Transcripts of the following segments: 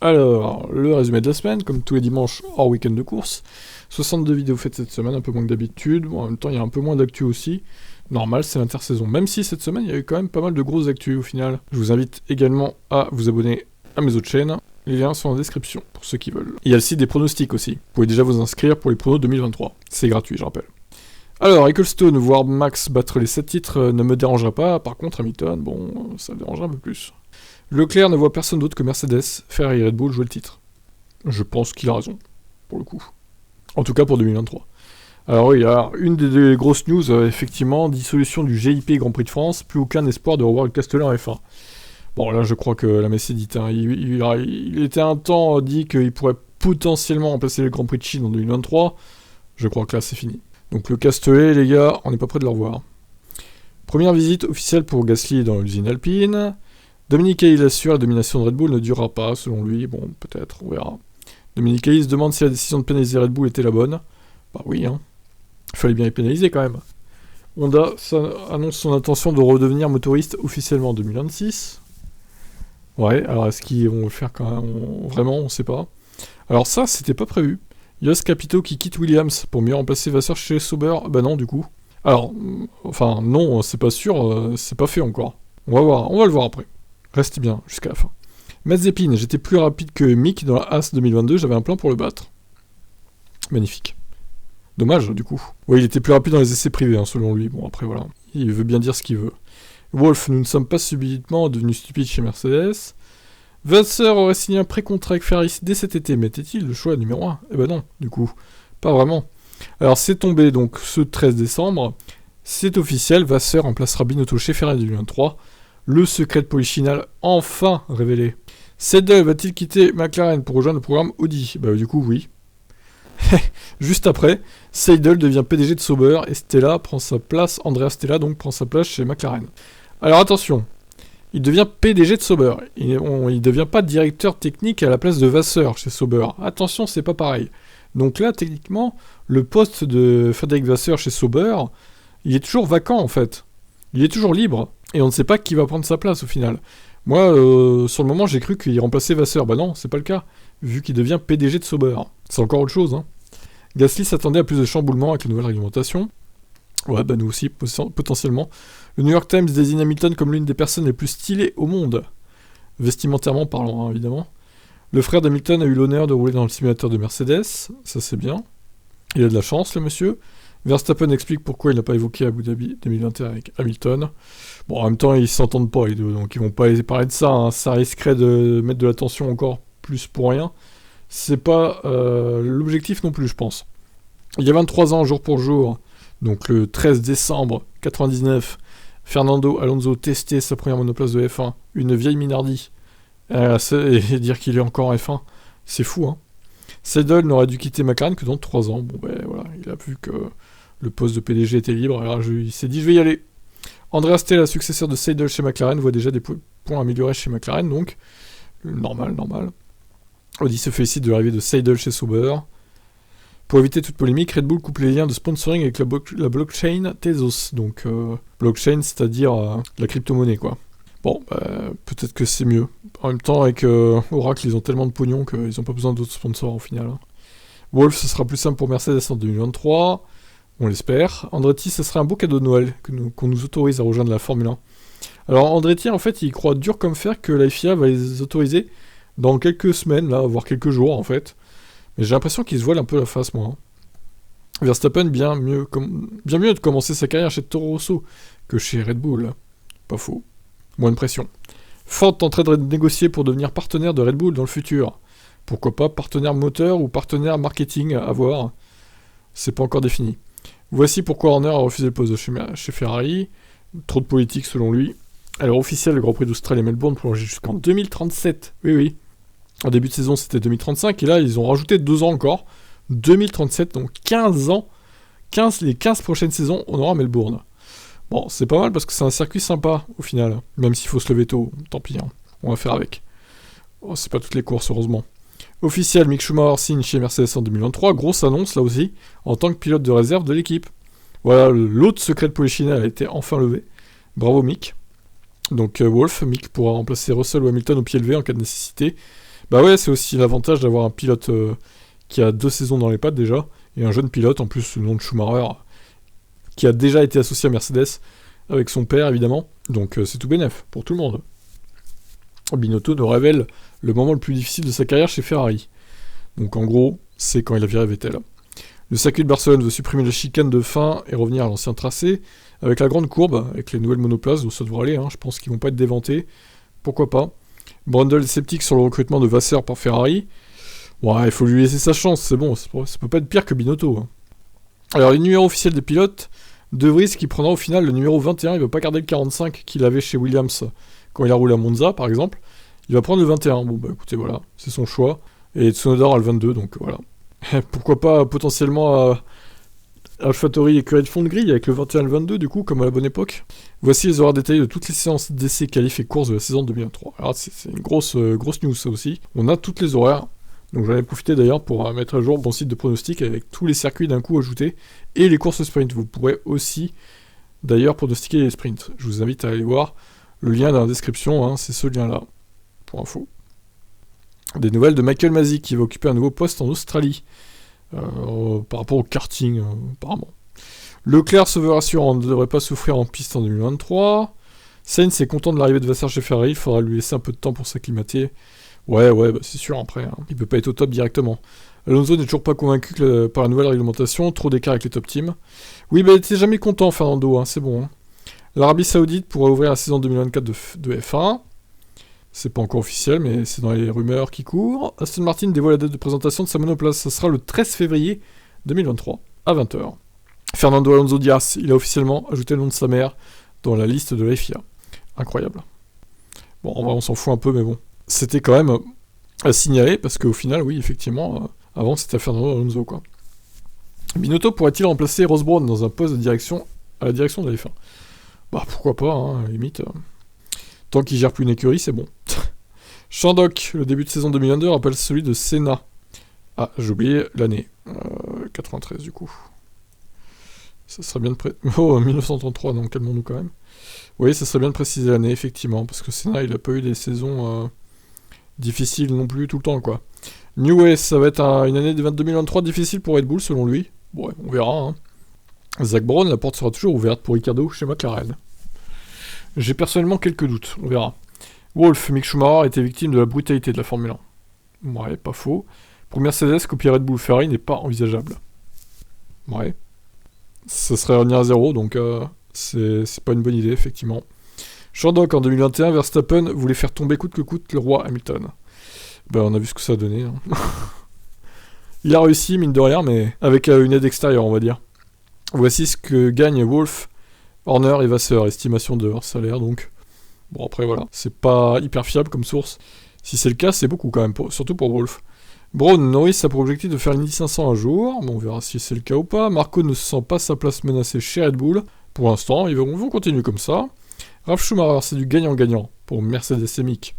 Alors, le résumé de la semaine, comme tous les dimanches hors week-end de course. 62 vidéos faites cette semaine, un peu moins que d'habitude. Bon, en même temps, il y a un peu moins d'actu aussi. Normal, c'est l'intersaison. Même si cette semaine, il y a eu quand même pas mal de grosses actus au final. Je vous invite également à vous abonner à mes autres chaînes. Les liens sont en description pour ceux qui veulent. Il y a le site des pronostics aussi. Vous pouvez déjà vous inscrire pour les pronos 2023. C'est gratuit, je rappelle. Alors, Ecclestone, voir Max battre les 7 titres ne me dérangera pas. Par contre, Hamilton, bon, ça me dérangera un peu plus. Leclerc ne voit personne d'autre que Mercedes, Ferrari et Red Bull jouer le titre. Je pense qu'il a raison, pour le coup. En tout cas pour 2023. Alors oui, il y a une des grosses news, effectivement, dissolution du GIP Grand Prix de France, plus aucun espoir de revoir le Castellet en F1. Bon là je crois que la messe est dite, hein. Il était un temps dit qu'il pourrait potentiellement remplacer le Grand Prix de Chine en 2023, je crois que là c'est fini. Donc le Castellet les gars, on n'est pas près de le revoir. Première visite officielle pour Gasly dans l'usine Alpine. Dominique Hayes assure la domination de Red Bull ne durera pas, selon lui, bon, peut-être, on verra. Dominique Hayes demande si la décision de pénaliser Red Bull était la bonne. Bah oui, hein. Il fallait bien les pénaliser quand même. Honda annonce son intention de redevenir motoriste officiellement en 2026. Ouais, alors est-ce qu'ils vont le faire quand même vraiment, on sait pas. Alors ça, c'était pas prévu. Yost Capito qui quitte Williams pour mieux remplacer Vasseur chez Sauber, bah non du coup. Alors, enfin non, c'est pas sûr, c'est pas fait encore. On va voir, on va le voir après. Reste bien jusqu'à la fin. Mazepin, j'étais plus rapide que Mick dans la As 2022, j'avais un plan pour le battre. Magnifique. Dommage, du coup. Oui, il était plus rapide dans les essais privés, hein, selon lui. Bon, après, voilà. Il veut bien dire ce qu'il veut. Wolf, nous ne sommes pas subitement devenus stupides chez Mercedes. Vasseur aurait signé un pré-contrat avec Ferrari dès cet été, mais était-il le choix numéro 1 ? Eh ben non, du coup. Pas vraiment. Alors, c'est tombé, donc, ce 13 décembre. C'est officiel, Vasseur remplacera Binotto chez Ferrari en 2023. Le secret de Polichinelle enfin révélé. Seidel va-t-il quitter McLaren pour rejoindre le programme Audi ? Bah du coup oui. Juste après, Seidel devient PDG de Sauber et Stella prend sa place, Andrea Stella donc prend sa place chez McLaren. Alors attention, il devient PDG de Sauber. Il devient pas directeur technique à la place de Vasseur chez Sauber. Attention, c'est pas pareil. Donc là, techniquement, le poste de Frédéric Vasseur chez Sauber, il est toujours vacant en fait. Il est toujours libre. Et on ne sait pas qui va prendre sa place au final. Moi, sur le moment, j'ai cru qu'il remplaçait Vasseur. Bah non, c'est pas le cas, vu qu'il devient PDG de Sauber. C'est encore autre chose, hein. Gasly s'attendait à plus de chamboulements avec la nouvelle réglementation. Ouais, bah nous aussi, potentiellement. Le New York Times désigne Hamilton comme l'une des personnes les plus stylées au monde. Vestimentairement parlant, hein, évidemment. Le frère d'Hamilton a eu l'honneur de rouler dans le simulateur de Mercedes. Ça, c'est bien. Il a de la chance, le monsieur. Verstappen explique pourquoi il n'a pas évoqué Abu Dhabi 2021 avec Hamilton. Bon, en même temps, ils s'entendent pas, les deux, donc ils vont pas parler de ça, hein. Ça risquerait de mettre de la tension encore plus pour rien. C'est pas l'objectif non plus, je pense. Il y a 23 ans, jour pour jour, donc le 13 décembre 99, Fernando Alonso testait sa première monoplace de F1, une vieille Minardi, et dire qu'il est encore en F1, c'est fou, hein. Seidel n'aurait dû quitter McLaren que dans 3 ans. Bon, ben voilà, il a vu que le poste de PDG était libre, alors il s'est dit je vais y aller. Andrea Stella, successeur de Seidel chez McLaren, voit déjà des points améliorés chez McLaren, donc normal. Audi se félicite de l'arrivée de Seidel chez Sauber. Pour éviter toute polémique, Red Bull coupe les liens de sponsoring avec la blockchain Tezos, donc blockchain, c'est-à-dire la crypto-monnaie, quoi. Bon, peut-être que c'est mieux. En même temps, avec Oracle, ils ont tellement de pognon qu'ils n'ont pas besoin d'autres sponsors au final. Wolf, ce sera plus simple pour Mercedes en 2023. On l'espère. Andretti, ce serait un beau cadeau de Noël qu'on nous autorise à rejoindre la Formule 1. Alors Andretti, en fait, il croit dur comme fer que la FIA va les autoriser dans quelques semaines, là, voire quelques jours, en fait. Mais j'ai l'impression qu'il se voile un peu la face, moi. Verstappen, bien mieux de commencer sa carrière chez Toro Rosso que chez Red Bull. Pas faux. Moins de pression. Ford tenterait de négocier pour devenir partenaire de Red Bull dans le futur. Pourquoi pas partenaire moteur ou partenaire marketing, à voir. C'est pas encore défini. Voici pourquoi Horner a refusé le poste chez Ferrari. Trop de politique selon lui. Alors officiel, le Grand Prix d'Australie et Melbourne prolongé jusqu'en 2037. Oui. En début de saison, c'était 2035. Et là, ils ont rajouté 2 ans encore. 2037, donc 15 ans. Les 15 prochaines saisons, on aura Melbourne. Bon, c'est pas mal parce que c'est un circuit sympa, au final. Même s'il faut se lever tôt. Tant pis, hein. On va faire avec. Oh, c'est pas toutes les courses, heureusement. Officiel, Mick Schumacher signe chez Mercedes en 2023. Grosse annonce, là aussi, en tant que pilote de réserve de l'équipe. Voilà, l'autre secret de Polichinelle a été enfin levé. Bravo, Mick. Donc, Wolf, Mick pourra remplacer Russell ou Hamilton au pied levé en cas de nécessité. Bah ouais, c'est aussi l'avantage d'avoir un pilote qui a 2 saisons dans les pattes déjà, et un jeune pilote, en plus le nom de Schumacher, qui a déjà été associé à Mercedes, avec son père évidemment, donc c'est tout bénef pour tout le monde. Binotto nous révèle le moment le plus difficile de sa carrière chez Ferrari. Donc en gros, c'est quand il a viré Vettel. Le circuit de Barcelone veut supprimer la chicane de fin et revenir à l'ancien tracé, avec la grande courbe, avec les nouvelles monoplaces, donc ça devrait aller, je pense qu'ils vont pas être déventés. Pourquoi pas. Brundle est sceptique sur le recrutement de Vasseur par Ferrari. Ouais, il faut lui laisser sa chance, c'est bon, ça peut pas être pire que Binotto. Alors les numéros officiels des pilotes, De Vries qui prendra au final le numéro 21, il va pas garder le 45 qu'il avait chez Williams quand il a roulé à Monza par exemple, il va prendre le 21. Bon bah écoutez voilà, c'est son choix. Et Tsunoda a le 22, donc voilà. Pourquoi pas potentiellement AlphaTauri écurie de fond de grille avec le 21 et le 22 du coup, comme à la bonne époque. Voici les horaires détaillés de toutes les séances d'essais, qualifs et courses de la saison 2023. Alors c'est une grosse news ça aussi. On a toutes les horaires. Donc j'en ai profité d'ailleurs pour mettre à jour mon site de pronostic avec tous les circuits d'un coup ajoutés et les courses sprint. Vous pourrez aussi d'ailleurs pronostiquer les sprints. Je vous invite à aller voir le lien dans la description, c'est ce lien là, pour info. Des nouvelles de Michael Masi qui va occuper un nouveau poste en Australie par rapport au karting apparemment. Leclerc se veut rassurant, ne devrait pas souffrir en piste en 2023. Sainz est content de l'arrivée de Vasseur chez Ferrari, il faudra lui laisser un peu de temps pour s'acclimater. Ouais, bah c'est sûr après, il peut pas être au top directement. Alonso n'est toujours pas convaincu par la nouvelle réglementation, trop d'écart avec les top teams. Oui, bah il était jamais content Fernando, c'est bon. L'Arabie Saoudite pourrait ouvrir la saison 2024 de F1. C'est pas encore officiel, mais c'est dans les rumeurs qui courent. Aston Martin dévoile la date de présentation de sa monoplace. Ça sera le 13 février 2023, à 20h. Fernando Alonso Diaz, il a officiellement ajouté le nom de sa mère dans la liste de la FIA. Incroyable. Bon, en vrai, on s'en fout un peu, mais bon. C'était quand même à signaler, parce qu'au final, oui, effectivement, avant, c'était Fernando Alonso, quoi. Binotto pourrait-il remplacer Ross Brawn dans un poste à la direction de la F1 ? Bah, pourquoi pas, limite. Tant qu'il gère plus une écurie, c'est bon. Shandok, le début de saison 2022 rappelle celui de Senna. Ah, j'ai oublié l'année. 93 du coup. Ça serait bien de Oh, 1933, donc calmons-nous quand même. Oui, ça serait bien de préciser l'année, effectivement, parce que Senna, il a pas eu des saisons difficiles non plus tout le temps, quoi. New Way, ça va être une année de 2023 difficile pour Red Bull, selon lui. Bon, ouais, on verra. Zach Brown, la porte sera toujours ouverte pour Ricciardo chez McLaren. J'ai personnellement quelques doutes, on verra. Wolf, Mick Schumacher était victime de la brutalité de la Formule 1. Ouais, pas faux. Pour Mercedes, copier Red Bull Ferrari n'est pas envisageable. Ouais. Ça serait revenir à zéro, donc c'est pas une bonne idée, effectivement. Shandok, en 2021, Verstappen voulait faire tomber coûte que coûte le roi Hamilton. Ben, on a vu ce que ça a donné. Il a réussi, mine de rien, mais avec une aide extérieure, on va dire. Voici ce que gagne Wolf, Horner et Vasseur, estimation de leur salaire, donc. Bon, après, voilà. C'est pas hyper fiable comme source. Si c'est le cas, c'est beaucoup quand même, surtout pour Wolf. Brown, Norris a pour objectif de faire l'Indy 500 un jour. Bon, on verra si c'est le cas ou pas. Marco ne sent pas sa place menacée chez Red Bull. Pour l'instant, ils vont continuer comme ça. Ralf Schumacher, c'est du gagnant-gagnant pour Mercedes et Mick.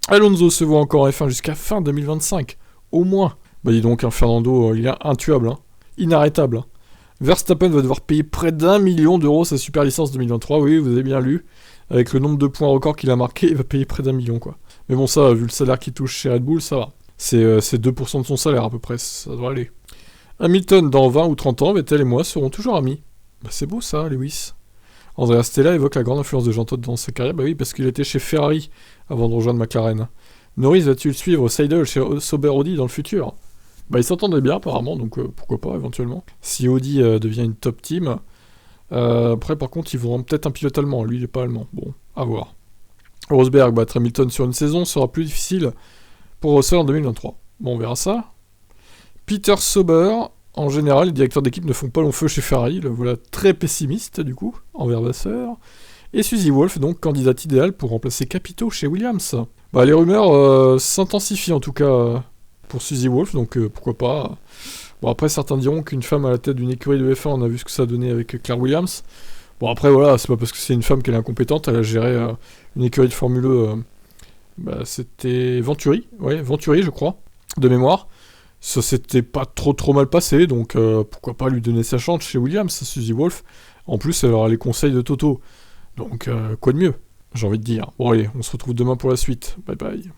Alonso se voit encore en F1 jusqu'à fin 2025. Au moins. Bah dis donc, Fernando, il est intuable. Inarrêtable. Verstappen va devoir payer près d'1 million d'euros sa super licence 2023. Oui, vous avez bien lu. Avec le nombre de points records qu'il a marqué, il va payer près d'1 million, quoi. Mais bon, ça, vu le salaire qu'il touche chez Red Bull, ça va. C'est 2% de son salaire à peu près, ça devrait aller. Hamilton, dans 20 ou 30 ans, Vettel et moi serons toujours amis. Bah c'est beau ça, Lewis. Andrea Stella évoque la grande influence de Jean Todt dans sa carrière, bah oui, parce qu'il était chez Ferrari avant de rejoindre McLaren. Norris va-t-il suivre Seidel chez Sauber Audi dans le futur ? Bah ils s'entendaient bien apparemment, donc pourquoi pas éventuellement. Si Audi devient une top team, après par contre ils vont peut-être un pilote allemand, lui il est pas allemand, bon, à voir. Rosberg battre Hamilton sur une saison sera plus difficile pour Russell en 2023. Bon, on verra ça. Peter Sauber, en général, les directeurs d'équipe ne font pas long feu chez Ferrari, le voilà très pessimiste du coup, envers Vasseur. Et Suzy Wolff, donc candidate idéale pour remplacer Capito chez Williams. Bah, les rumeurs s'intensifient en tout cas pour Suzy Wolff, donc pourquoi pas. Bon, après, certains diront qu'une femme à la tête d'une écurie de F1, on a vu ce que ça a donné avec Claire Williams. Bon, après, voilà, c'est pas parce que c'est une femme qu'elle est incompétente, elle a géré une écurie de Formule 1. Bah, c'était Venturi, je crois, de mémoire. Ça s'était pas trop mal passé, donc pourquoi pas lui donner sa chance chez Williams, Suzy Wolff. En plus, elle aura les conseils de Toto. Donc, quoi de mieux, j'ai envie de dire. Bon, allez, on se retrouve demain pour la suite. Bye bye.